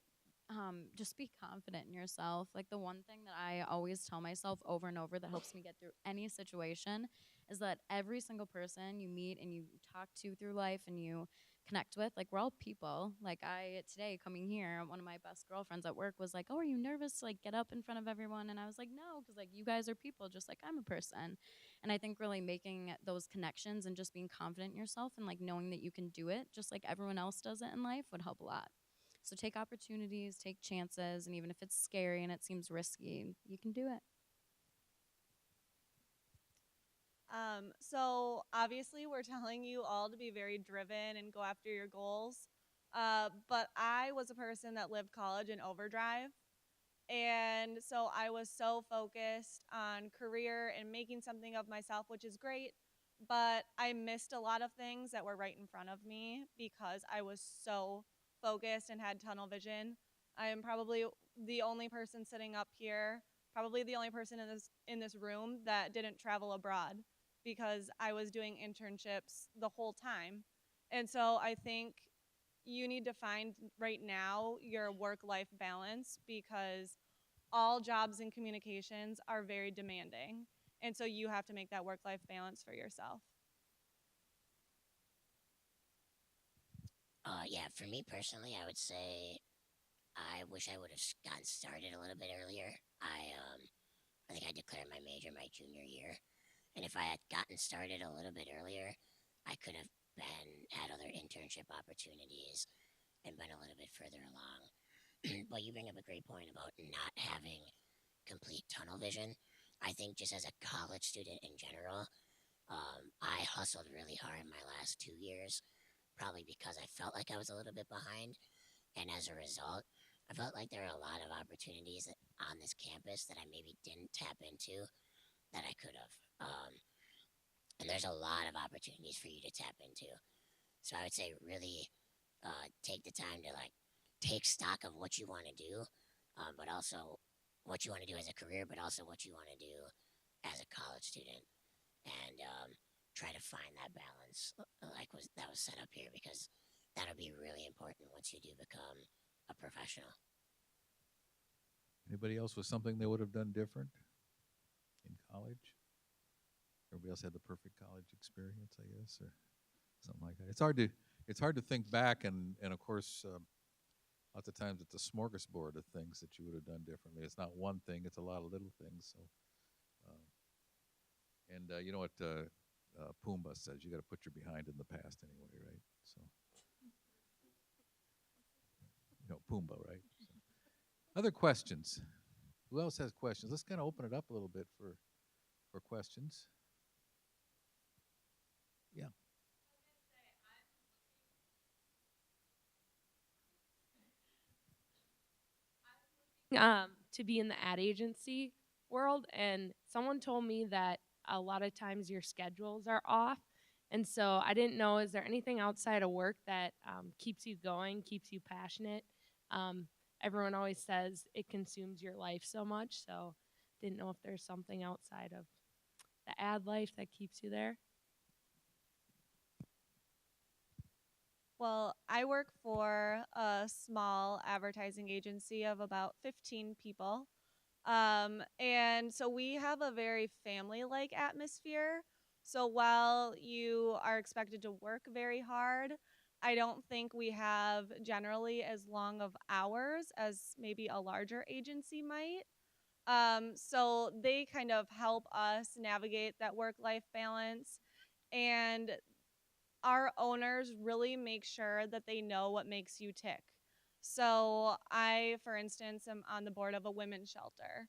just be confident in yourself. Like the one thing that I always tell myself over and over that helps me get through any situation is that every single person you meet and you talk to through life and you connect with, like we're all people. Like I today coming here, one of my best girlfriends at work was like, "Oh, are you nervous to like get up in front of everyone?" And I was like, "No, because like you guys are people just like I'm a person." And I think really making those connections and just being confident in yourself and like knowing that you can do it just like everyone else does it in life would help a lot. So take opportunities, take chances, and even if it's scary and it seems risky, you can do it.
So obviously, we're telling you all to be very driven and go after your goals. But I was a person that lived college in overdrive. And so I was so focused on career and making something of myself, which is great. But I missed a lot of things that were right in front of me because I was so focused and had tunnel vision. I am probably the only person sitting up here, probably the only person in this room that didn't travel abroad because I was doing internships the whole time. And so I think you need to find right now your work-life balance because all jobs in communications are very demanding. And so you have to make that work-life balance for yourself.
Yeah, for me personally, I would say I wish I would have gotten started a little bit earlier. I think I declared my major my junior year, and if I had gotten started a little bit earlier, I could have had other internship opportunities and been a little bit further along. But you bring up a great point about not having complete tunnel vision. I think just as a college student in general, I hustled really hard in my last 2 years, probably because I felt like I was a little bit behind. And as a result, I felt like there are a lot of opportunities on this campus that I maybe didn't tap into that I could have. And there's a lot of opportunities for you to tap into. So I would say really take the time to like take stock of what you want to do, but also what you want to do as a career, but also what you want to do as a college student, and try to find that balance, that was set up here, because that'll be really important once you do become a professional.
Anybody else with something they would have done different in college? Everybody else had the perfect college experience, I guess, or something like that. It's hard to think back, and of course, lots of times it's a smorgasbord of things that you would have done differently. It's not one thing; it's a lot of little things. So, you know what Pumbaa says: you got to put your behind in the past anyway, right? So, you know Pumbaa, right? So. Other questions? Who else has questions? Let's kind of open it up a little bit for questions. Yeah.
To be in the ad agency world, and someone told me that a lot of times your schedules are off, and so I didn't know, is there anything outside of work that keeps you going, keeps you passionate? Everyone always says it consumes your life so much, so didn't know if there's something outside of the ad life that keeps you there.
Well, I work for a small advertising agency of about 15 people. And so we have a very family like atmosphere. So while you are expected to work very hard, I don't think we have generally as long of hours as maybe a larger agency might. So they kind of help us navigate that work life balance. And our owners really make sure that they know what makes you tick. So I, for instance, am on the board of a women's shelter,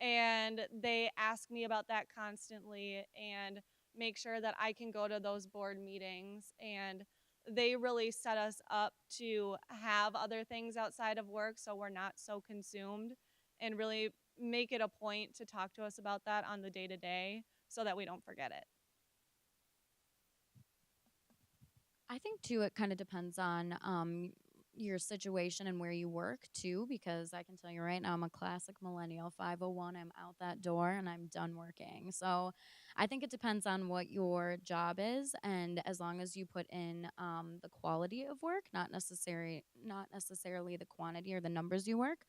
and they ask me about that constantly and make sure that I can go to those board meetings. And they really set us up to have other things outside of work so we're not so consumed, and really make it a point to talk to us about that on the day to day so that we don't forget it.
I think too, it kind of depends on your situation and where you work too, because I can tell you right now, I'm a classic millennial. 5:01, I'm out that door and I'm done working. So I think it depends on what your job is, and as long as you put in the quality of work, not necessarily the quantity or the numbers you work.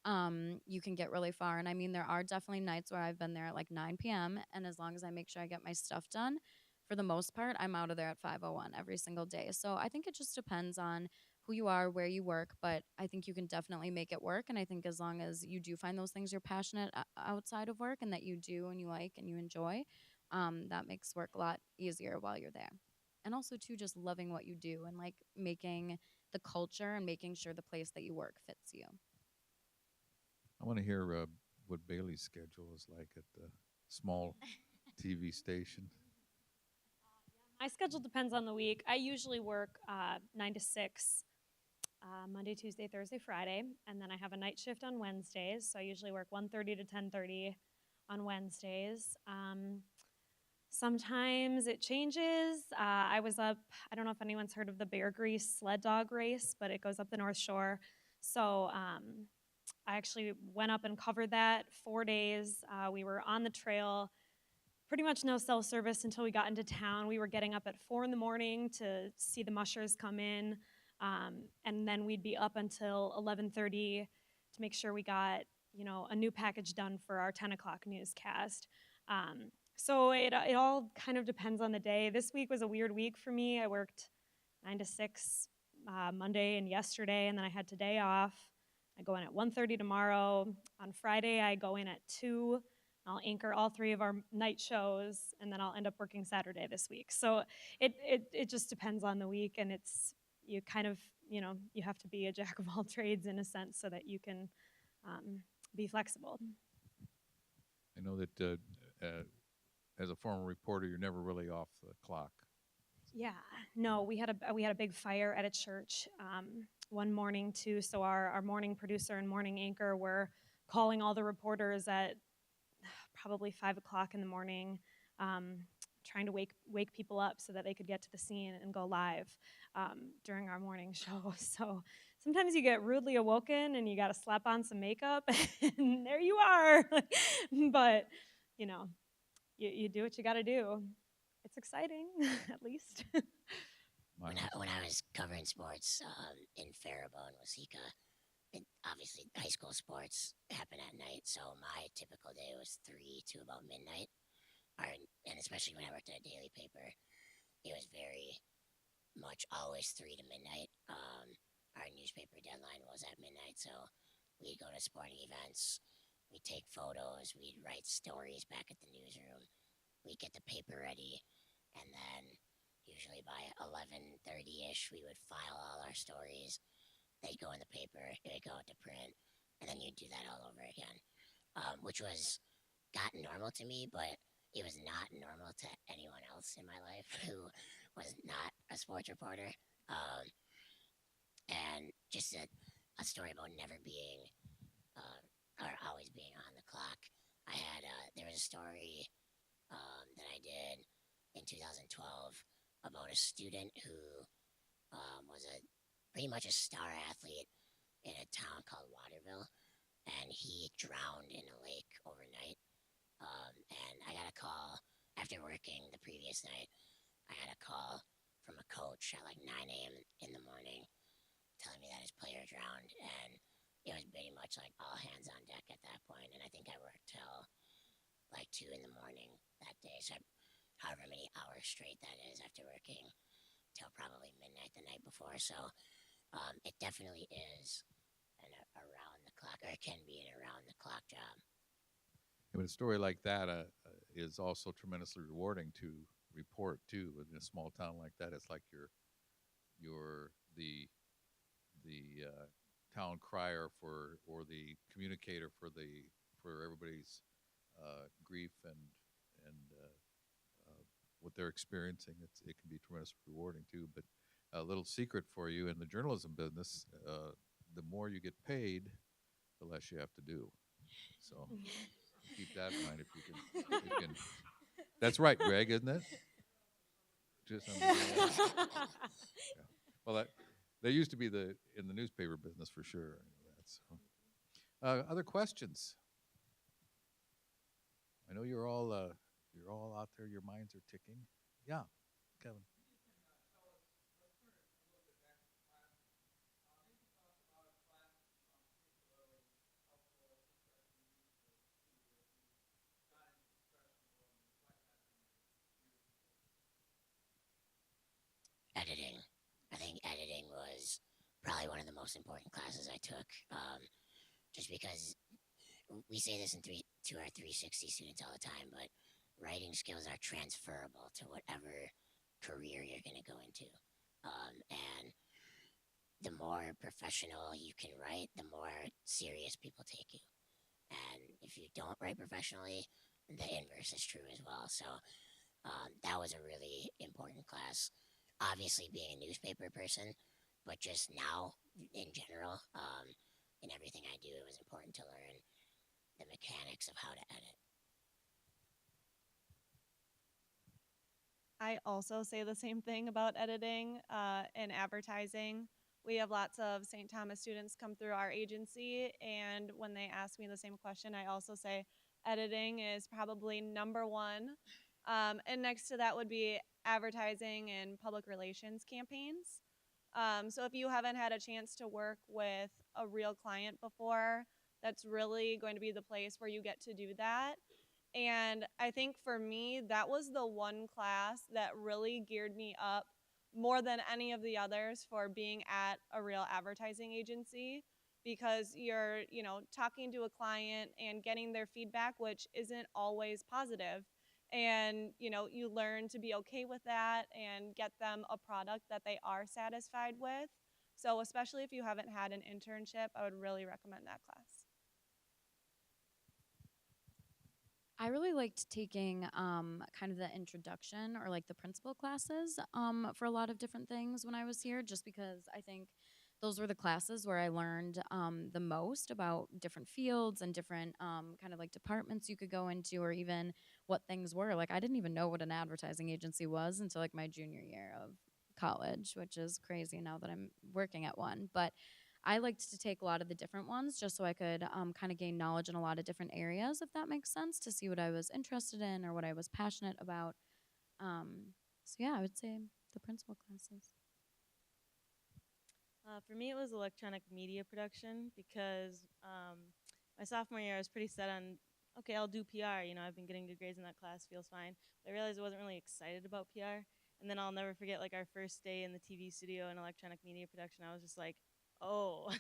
You can get really far. And I mean, there are definitely nights where I've been there at like 9 p.m. And as long as I make sure I get my stuff done, for the most part, I'm out of there at 5:01 every single day. So I think it just depends on who you are, where you work, but I think you can definitely make it work. And I think as long as you do find those things you're passionate outside of work and that you do and you like and you enjoy, that makes work a lot easier while you're there. And also, too, just loving what you do and like making the culture and making sure the place that you work fits you.
I want to hear what Bailey's schedule is like at the small TV station.
My schedule depends on the week. I usually work 9 to 6, Monday, Tuesday, Thursday, Friday, and then I have a night shift on Wednesdays. So I usually work 1:30 to 10:30 on Wednesdays. Sometimes it changes. I was up, I don't know if anyone's heard of the Bear Grease sled dog race, but it goes up the North Shore. So I actually went up and covered that 4 days. We were on the trail, pretty much no cell service until we got into town. We were getting up at 4 in the morning to see the mushers come in, and then we'd be up until 11:30 to make sure we got a new package done for our 10 o'clock newscast. So it all kind of depends on the day. This week was a weird week for me. I worked 9 to 6 Monday and yesterday, and then I had today off. I go in at 1:30 tomorrow. On Friday, I go in at 2. I'll anchor all 3 of our night shows, and then I'll end up working Saturday this week. So it just depends on the week, and you kind of, you have to be a jack of all trades in a sense so that you can be flexible.
I know that as a former reporter, you're never really off the clock.
Yeah, no, we had a big fire at a church one morning too. So our morning producer and morning anchor were calling all the reporters at probably 5 o'clock in the morning, trying to wake people up so that they could get to the scene and go live during our morning show. So sometimes you get rudely awoken and you got to slap on some makeup, and there you are. But you do what you got to do. It's exciting, at least.
When I was covering sports in Faribault and Waseca, obviously high school sports happen at night, so my typical day was 3 to about midnight. And especially when I worked at a daily paper, it was very much always 3 to midnight. Our newspaper deadline was at midnight, so we'd go to sporting events, we'd take photos, we'd write stories back at the newsroom, we'd get the paper ready, and then usually by 11:30-ish, we would file all our stories. They'd go in the paper, it'd go out to print, and then you'd do that all over again, which got normal to me, but it was not normal to anyone else in my life who was not a sports reporter. And just a story about never being or always being on the clock. There was a story that I did in 2012 about a student who was pretty much a star athlete in a town called Waterville, and he drowned in a lake overnight. And I got a call after working the previous night. I got a call from a coach at like 9 a.m. in the morning telling me that his player drowned, and it was pretty much like all hands on deck at that point. And I think I worked till like 2 in the morning that day, so however many hours straight that is after working till probably midnight the night before. So it definitely is an around the clock, or it can be an around the clock job.
Yeah, but a story like that is also tremendously rewarding to report too. In a small town like that, it's like you're the town crier or the communicator for everybody's grief and what they're experiencing. It can be tremendously rewarding too. But a little secret for you in the journalism business: the more you get paid, the less you have to do. So keep that in mind if you can. You can. That's right, Greg, isn't it? Just yeah. Well, that used to be in the newspaper business for sure. I know that. So, other questions? I know you're all out there. Your minds are ticking. Yeah, Kevin.
Editing. I think editing was probably one of the most important classes I took. Just because we say this to our 360 students all the time, but writing skills are transferable to whatever career you're going to go into. And the more professional you can write, the more serious people take you. And if you don't write professionally, the inverse is true as well. So that was a really important class. Obviously, being a newspaper person, but just now in general, in everything I do, it was important to learn the mechanics of how to edit.
I also say the same thing about editing and advertising. We have lots of St. Thomas students come through our agency, and when they ask me the same question, I also say editing is probably number one. And next to that would be advertising and public relations campaigns. So if you haven't had a chance to work with a real client before, that's really going to be the place where you get to do that. And I think for me, that was the one class that really geared me up more than any of the others for being at a real advertising agency, because you're, talking to a client and getting their feedback, which isn't always positive. And, you learn to be okay with that and get them a product that they are satisfied with. So especially if you haven't had an internship, I would really recommend that class.
I really liked taking kind of the introduction or like the principal classes for a lot of different things when I was here, just because I think those were the classes where I learned the most about different fields and different kind of like departments you could go into, or even what things were. Like I didn't even know what an advertising agency was until like my junior year of college, which is crazy now that I'm working at one. But I liked to take a lot of the different ones just so I could kind of gain knowledge in a lot of different areas, if that makes sense, to see what I was interested in or what I was passionate about. So yeah, I would say the principal classes.
For me, it was electronic media production because my sophomore year, I was pretty set on, okay, I'll do PR. I've been getting good grades in that class, feels fine. But I realized I wasn't really excited about PR. And then I'll never forget, like, our first day in the TV studio in electronic media production. I was just like, oh,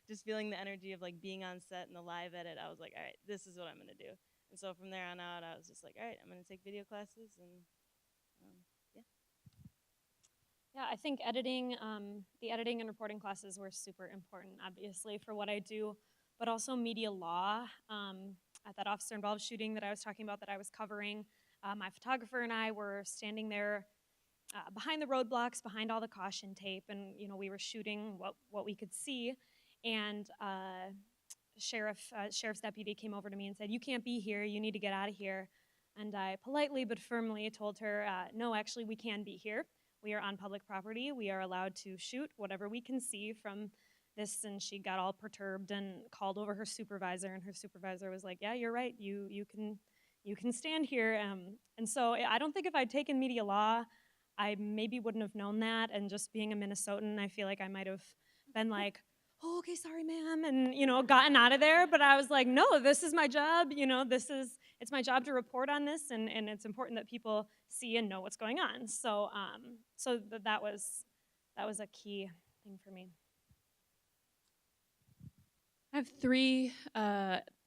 just feeling the energy of, like, being on set and the live edit. I was like, all right, this is what I'm going to do. And so from there on out, I was just like, all right, I'm going to take video classes and yeah.
Yeah, I think editing, the editing and reporting classes were super important, obviously, for what I do, but also media law. At that officer involved shooting that I was talking about that I was covering, my photographer and I were standing there behind the roadblocks, behind all the caution tape, and we were shooting what we could see. And sheriff's deputy came over to me and said, "You can't be here. You need to get out of here." And I politely but firmly told her, "No, actually, we can be here. We are on public property. We are allowed to shoot whatever we can see from this." And she got all perturbed and called over her supervisor, and her supervisor was like, "Yeah, you're right. You can stand here." And so I don't think if I'd taken media law, I maybe wouldn't have known that. And just being a Minnesotan, I feel like I might have been like, "Oh, okay, sorry, ma'am," and gotten out of there. But I was like, "No, this is my job. It's my job to report on this, and it's important that people see and know what's going on." So that was a key thing for me.
I have three.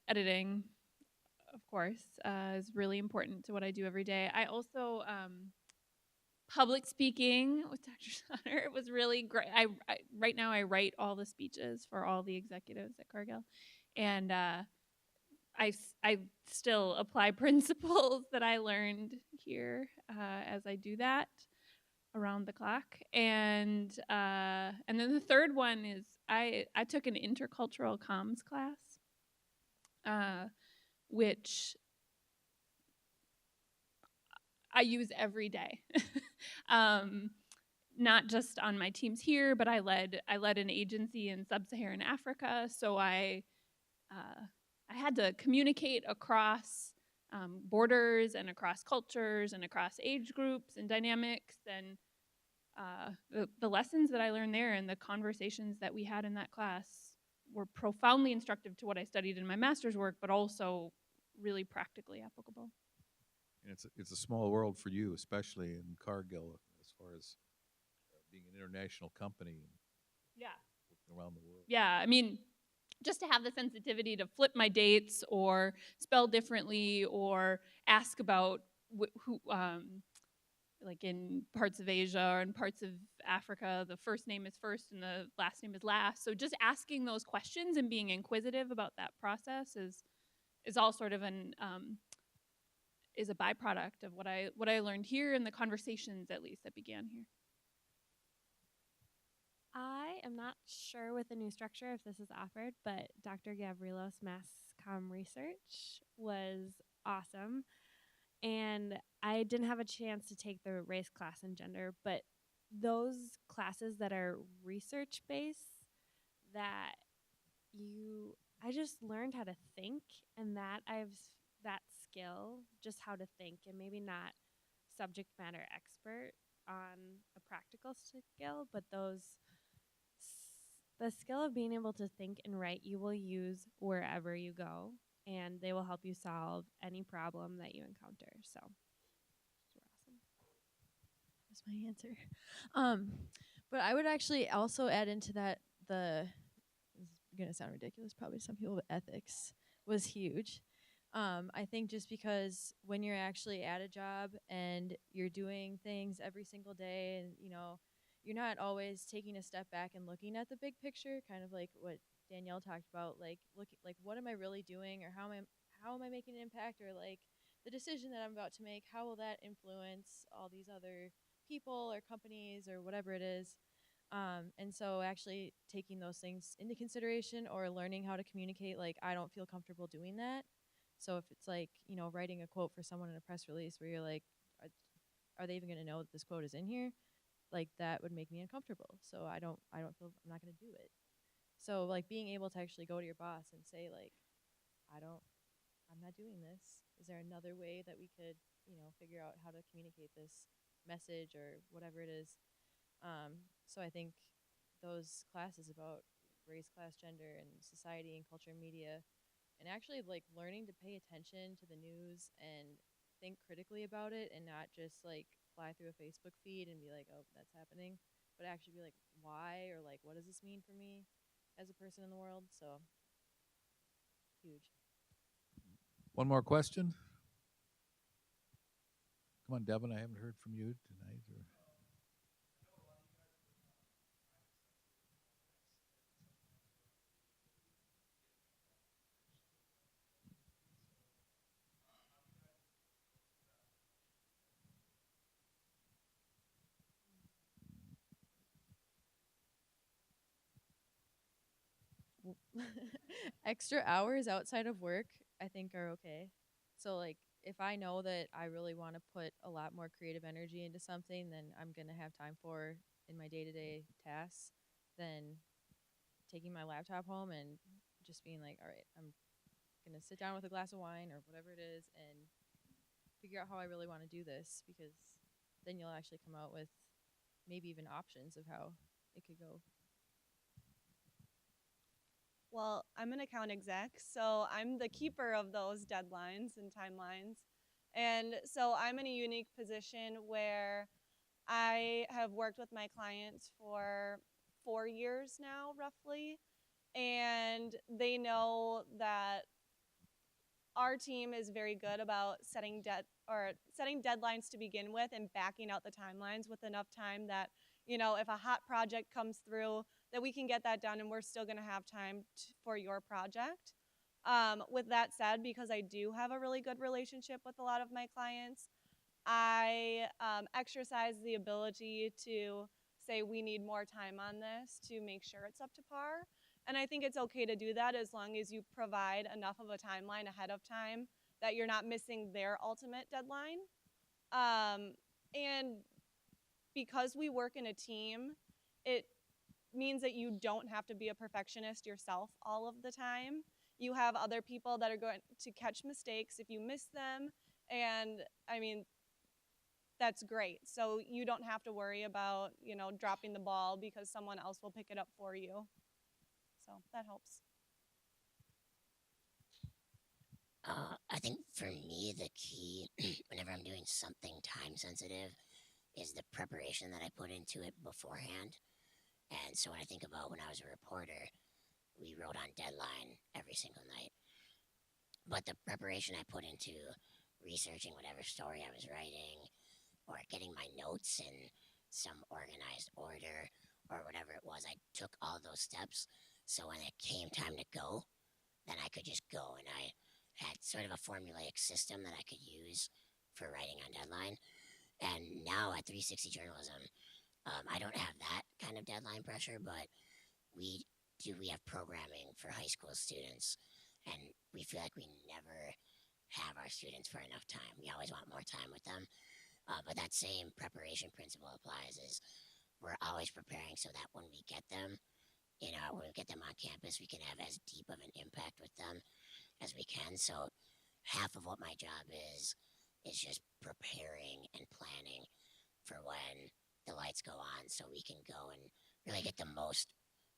Editing, of course, is really important to what I do every day. I also public speaking with Dr. Sonner was really great. I right now I write all the speeches for all the executives at Cargill, and I still apply principles that I learned here as I do that. around the clock. And then the third one is I took an intercultural comms class, which I use every day. Not just on my teams here, but I led an agency in sub-Saharan Africa, so I had to communicate across borders and across cultures and across age groups and dynamics, and the lessons that I learned there and the conversations that we had in that class were profoundly instructive to what I studied in my master's work, but also really practically applicable.
And it's a small world for you, especially in Cargill, as far as being an international company and
Yeah.
working around the world.
Yeah, I mean, just to have the sensitivity to flip my dates or spell differently or ask about who, like in parts of Asia or in parts of Africa, the first name is first and the last name is last. So just asking those questions and being inquisitive about that process is all sort of is a byproduct of what I learned here and the conversations, at least, that began here.
I am not sure with the new structure if this is offered, but Dr. Gavrilos' Mass Comm Research was awesome. And I didn't have a chance to take the race, class, and gender, but those classes that are research based, I just learned how to think, and that skill, just how to think, and maybe not subject matter expert on a practical skill, but the skill of being able to think and write you will use wherever you go, and they will help you solve any problem that you encounter. So those were awesome.
That's my answer. But I would actually also add into that this is gonna sound ridiculous, probably some people, but ethics was huge. I think just because when you're actually at a job and you're doing things every single day, and you're not always taking a step back and looking at the big picture, kind of like what Danielle talked about, like what am I really doing, or how am I making an impact, or like the decision that I'm about to make, how will that influence all these other people or companies or whatever it is. And so actually taking those things into consideration or learning how to communicate, like I don't feel comfortable doing that. So if it's like, writing a quote for someone in a press release where you're like, are they even going to know that this quote is in here? Like that would make me uncomfortable. So I don't feel I'm not going to do it. So like being able to actually go to your boss and say like, I'm not doing this. Is there another way that we could, figure out how to communicate this message or whatever it is? So I think those classes about race, class, gender, and society and culture and media, and actually like learning to pay attention to the news and think critically about it and not just like fly through a Facebook feed and be like, oh, that's happening, but actually be like, why, or like, what does this mean for me as a person in the world? So huge.
One more question. Come on, Devin, I haven't heard from you tonight.
Extra hours outside of work, I think, are okay. So, like, if I know that I really want to put a lot more creative energy into something, then I'm going to have time for in my day to day tasks, than taking my laptop home and just being like, all right, I'm going to sit down with a glass of wine or whatever it is and figure out how I really want to do this, because then you'll actually come out with maybe even options of how it could go.
Well, I'm an account exec, so I'm the keeper of those deadlines and timelines. And so I'm in a unique position where I have worked with my clients for 4 years now, roughly. And they know that our team is very good about setting deadlines to begin with and backing out the timelines with enough time that, if a hot project comes through, that we can get that done and we're still going to have time for your project. With that said, because I do have a really good relationship with a lot of my clients, I exercise the ability to say we need more time on this to make sure it's up to par. And I think it's okay to do that as long as you provide enough of a timeline ahead of time that you're not missing their ultimate deadline. And because we work in a team, it means that you don't have to be a perfectionist yourself all of the time. You have other people that are going to catch mistakes if you miss them. And I mean, that's great. So you don't have to worry about, dropping the ball because someone else will pick it up for you. So that helps.
I think for me, the key whenever I'm doing something time sensitive is the preparation that I put into it beforehand. And so when I think about when I was a reporter, we wrote on deadline every single night. But the preparation I put into researching whatever story I was writing or getting my notes in some organized order or whatever it was, I took all those steps. So when it came time to go, then I could just go, and I had sort of a formulaic system that I could use for writing on deadline. And now at 360 Journalism, I don't have that kind of deadline pressure, but we have programming for high school students, and we feel like we never have our students for enough time. We always want more time with them. But that same preparation principle applies, is we're always preparing so that when we get them, when we get them on campus, we can have as deep of an impact with them as we can. So half of what my job is just preparing and planning for when the lights go on so we can go and really get the most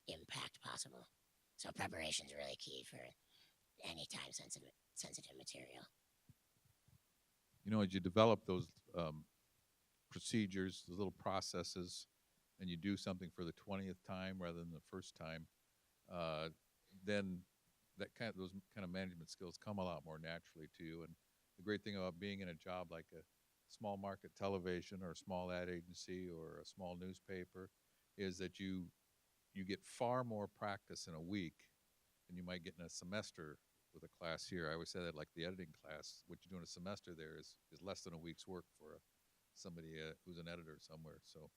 impact possible. So preparation is really key for any time sensitive material.
As you develop those procedures, the little processes, and you do something for the 20th time rather than the first time, then those kind of management skills come a lot more naturally to you. And the great thing about being in a job like a small market television or a small ad agency or a small newspaper is that you get far more practice in a week than you might get in a semester with a class here. I always say that, like the editing class, what you do in a semester there is less than a week's work for somebody who's an editor somewhere. So,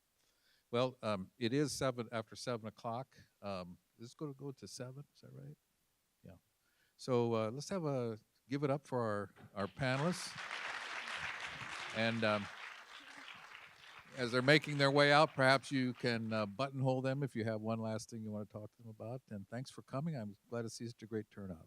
well, it is after 7 o'clock. Is this going to go to 7? Is that right? Yeah. So let's give it up for our panelists. And as they're making their way out, perhaps you can buttonhole them if you have one last thing you want to talk to them about. And thanks for coming. I'm glad to see such a great turnout.